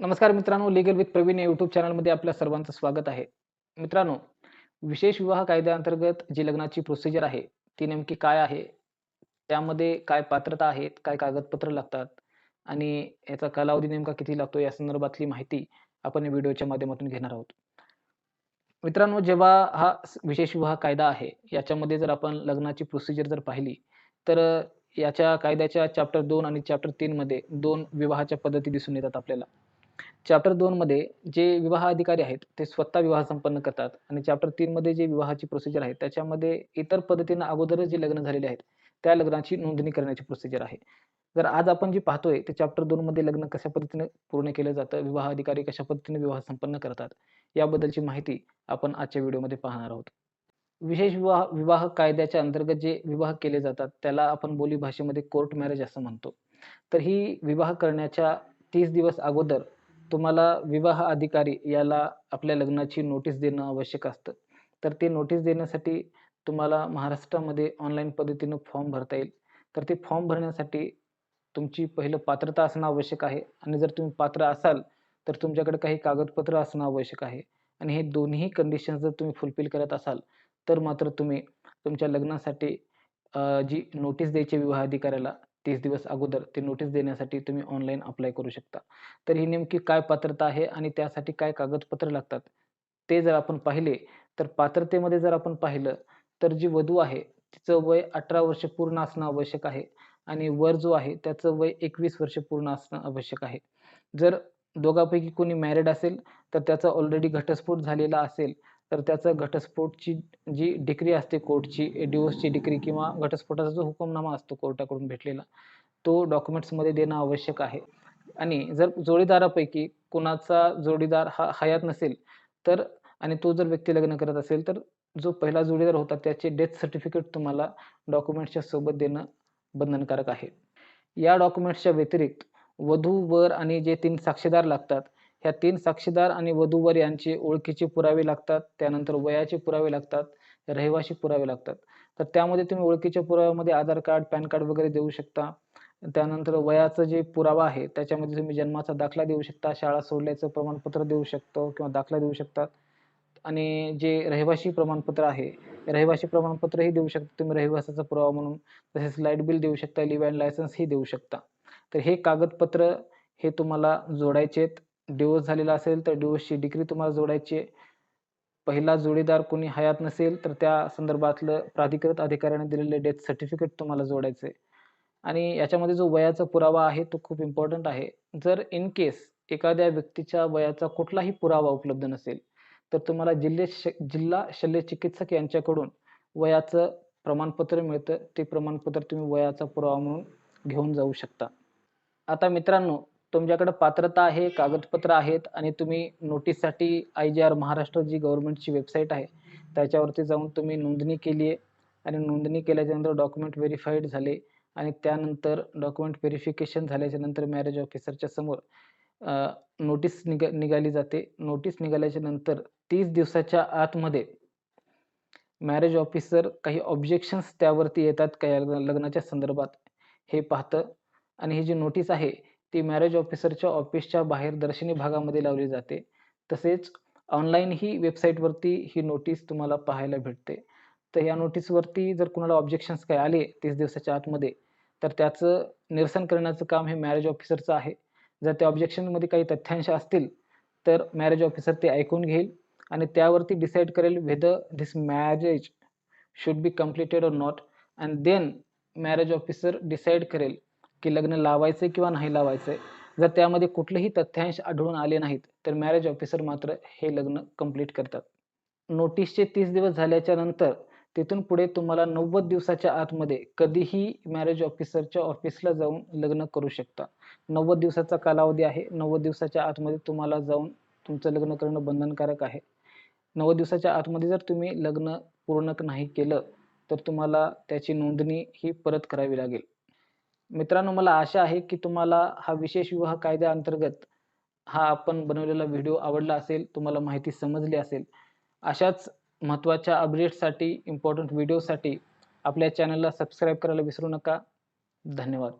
नमस्कार मित्रांनो, legal with Pravin या यूट्यूब चॅनलमध्ये आपल्या सर्वांचं स्वागत आहे. मित्रांनो, विशेष विवाह कायद्याअंतर्गत जी लग्नाची प्रोसिजर आहे, ती नेमकी काय आहे? त्यामध्ये काय पात्रता आहेत? काय कागदपत्र लागतात? आणि याचा कालावधी नेमका किती लागतो? या संदर्भातली माहिती आपण या व्हिडिओच्या माध्यमातून घेणार आहोत. मित्रांनो, जेव्हा हा विशेष विवाह कायदा आहे, याच्यामध्ये जर आपण लग्नाची प्रोसिजर जर पाहिली, तर याच्या कायद्याच्या चॅप्टर 2 आणि चॅप्टर 3 मध्ये 2 विवाहाच्या पद्धती दिसून येतात आपल्याला. चॅप्टर 2 मध्ये जे विवाह अधिकारी आहेत, ते स्वतः विवाह संपन्न करतात आणि चॅप्टर 3 मध्ये जे विवाहाची प्रोसिजर आहे, त्याच्यामध्ये इतर पद्धतीनं अगोदरच जे लग्न झालेले आहेत, त्या लग्नाची नोंदणी करण्याची प्रोसिजर आहे. तर आज आपण जे पाहतोय, ते चॅप्टर 2 मध्ये लग्न कशा पद्धतीने पूर्ण केलं जातं, विवाह अधिकारी कशा पद्धतीने विवाह संपन्न करतात, याबद्दलची माहिती आपण आजच्या व्हिडिओमध्ये पाहणार आहोत. विशेष विवाह विवाह कायद्याच्या अंतर्गत जे विवाह केले जातात, त्याला आपण बोली भाषेमध्ये कोर्ट मॅरेज असं म्हणतो. तर ही विवाह करण्याच्या 30 दिवस अगोदर तुम्हाला विवाह अधिकारी याला आपल्या लग्नाची नोटीस देणं आवश्यक असतं. तर ते नोटीस देण्यासाठी तुम्हाला महाराष्ट्रामध्ये ऑनलाईन पद्धतीनं फॉर्म भरता येईल. तर ते फॉर्म भरण्यासाठी तुमची पहिलं पात्रता असणं आवश्यक आहे आणि जर तुम्ही पात्र असाल, तर तुमच्याकडे काही कागदपत्र असणं आवश्यक आहे आणि हे दोन्ही कंडिशन्स जर तुम्ही फुलफिल करत असाल, तर मात्र तुम्ही तुमच्या लग्नासाठी जी नोटीस द्यायची विवाह अधिकाऱ्याला 30 दिवस अगोदर ती नोटीस देण्यासाठी तुम्ही ऑनलाईन अप्लाय करू शकता. तर ही नेमकी काय पात्रता आहे आणि त्यासाठी काय कागदपत्र लागतात, ते जर आपण पाहिले, तर पात्रतेमध्ये जर आपण पाहिलं, तर जी वधू आहे, तिचं वय 18 वर्ष पूर्ण असणं आवश्यक आहे आणि वर जो आहे, त्याचं वय 21 वर्ष पूर्ण असणं आवश्यक आहे. जर दोघांपैकी कोणी मॅरिड असेल, तर त्याचा ऑलरेडी घटस्फोट झालेला असेल, तर त्याचं घटस्फोटची जी डिक्री असते कोर्टची, डिव्होर्सची डिक्री किंवा घटस्फोटाचा जो हुकमनामा असतो कोर्टाकडून भेटलेला, तो डॉक्युमेंट्समध्ये देणं आवश्यक आहे. आणि जर जोडीदारापैकी कुणाचा जोडीदार हा हयात नसेल, तर आणि तो जर व्यक्ती लग्न करत असेल, तर जो पहिला जोडीदार होता त्याचे डेथ सर्टिफिकेट तुम्हाला डॉक्युमेंट्सच्या सोबत देणं बंधनकारक आहे. या डॉक्युमेंट्सच्या व्यतिरिक्त वधू-वर आणि जे 3 साक्षीदार लागतात, ह्या 3 साक्षीदार आणि वधू-वर यांचे ओळखीचे पुरावे लागतात, त्यानंतर वयाचे पुरावे लागतात, रहिवासी पुरावे लागतात. तर त्यामध्ये तुम्ही ओळखीच्या पुराव्यामध्ये आधार कार्ड, पॅन कार्ड वगैरे देऊ शकता. त्यानंतर वयाचा जे पुरावा आहे, त्याच्यामध्ये तुम्ही जन्माचा दाखला देऊ शकता, शाळा सोडल्याचं प्रमाणपत्र देऊ शकतो किंवा दाखला देऊ शकतात आणि जे रहिवासी प्रमाणपत्र आहे, रहिवासी प्रमाणपत्रही देऊ शकता तुम्ही रहिवासाचा पुरावा म्हणून. तसेच लाईट बिल देऊ शकता, लिव्ह इन लायसन्सही देऊ शकता. तर हे कागदपत्र हे तुम्हाला जोडायचे आहेत. डिव्होर्स झालेला असेल, तर डिव्होर्सची डिक्री तुम्हाला जोडायची आहे. पहिला जोडीदार कोणी हयात नसेल, तर त्या संदर्भातलं प्राधिकृत अधिकाऱ्याने दिलेले डेथ सर्टिफिकेट तुम्हाला जोडायचं आहे. आणि याच्यामध्ये जो वयाचा पुरावा आहे तो खूप इम्पॉर्टंट आहे. जर इन केस एखाद्या व्यक्तीच्या वयाचा कुठलाही पुरावा उपलब्ध नसेल, तर तुम्हाला जिल्हा शल्य चिकित्सक यांच्याकडून वयाचं प्रमाणपत्र मिळतं. ते प्रमाणपत्र तुम्ही वयाचा पुरावा म्हणून घेऊन जाऊ शकता. आता मित्रांनो, तुमच्याकडे पात्रता आहे, कागदपत्र आहेत आणि तुम्ही नोटीससाठी IGR महाराष्ट्र जी गव्हर्नमेंटची वेबसाईट आहे, त्याच्यावरती जाऊन तुम्ही नोंदणी केली आहे आणि नोंदणी केल्याच्यानंतर डॉक्युमेंट व्हेरिफाईड झाले आणि त्यानंतर डॉक्युमेंट व्हेरिफिकेशन झाल्याच्यानंतर मॅरेज ऑफिसरच्या समोर नोटीस निघाली जाते. नोटीस निघाल्याच्या नंतर 30 दिवसाच्या आतमध्ये मॅरेज ऑफिसर काही ऑब्जेक्शन्स त्यावरती येतात का या लग्नाच्या संदर्भात, हे पाहतं आणि ही जी नोटीस आहे, ती मॅरेज ऑफिसरच्या ऑफिसच्या बाहेर दर्शनी भागामध्ये लावली जाते. तसेच ऑनलाईन ही वेबसाईटवरती ही नोटीस तुम्हाला पाहायला भेटते. तर या नोटीसवरती जर कुणाला ऑब्जेक्शन्स काही आले 30 दिवसाच्या आतमध्ये, तर त्याचं निरसन करण्याचं काम हे मॅरेज ऑफिसरचं आहे. जर त्या ऑब्जेक्शनमध्ये काही तथ्यांश असतील, तर मॅरेज ऑफिसर ते ऐकून घेईल आणि त्यावरती डिसाईड करेल whether this marriage should be completed or not and then marriage officer decide करेल की लग्न लावायचं किंवा नाही लावायचं. जर त्यामध्ये कुठलेही तथ्यांश आढळून आले नाहीत, तर मॅरेज ऑफिसर मात्र हे लग्न कंप्लीट करतात. नोटीसचे 30 दिवस झाल्याच्या नंतर तिथून पुढे तुम्हाला 90 दिवसाच्या आतमध्ये कधीही मॅरेज ऑफिसरच्या ऑफिसला जाऊन लग्न करू शकता. 90 दिवसाचा कालावधी आहे. 90 दिवसाच्या आतमध्ये तुम्हाला जाऊन तुमचं लग्न करणं बंधनकारक आहे. 90 दिवसाच्या आतमध्ये जर तुम्ही लग्न पूर्ण नाही केलं, तर तुम्हाला त्याची नोंदणी ही परत करावी लागेल. मित्रांनो, मला आशा आहे की तुम्हाला हा विशेष विवाह कायद्याअंतर्गत हा आपण बनवलेला व्हिडिओ आवडला असेल, तुम्हाला माहिती समजली असेल. अशाच महत्त्वाच्या अपडेट्ससाठी, इम्पोर्टंट व्हिडिओसाठी आपल्या चॅनलला सबस्क्राईब करायला विसरू नका. धन्यवाद.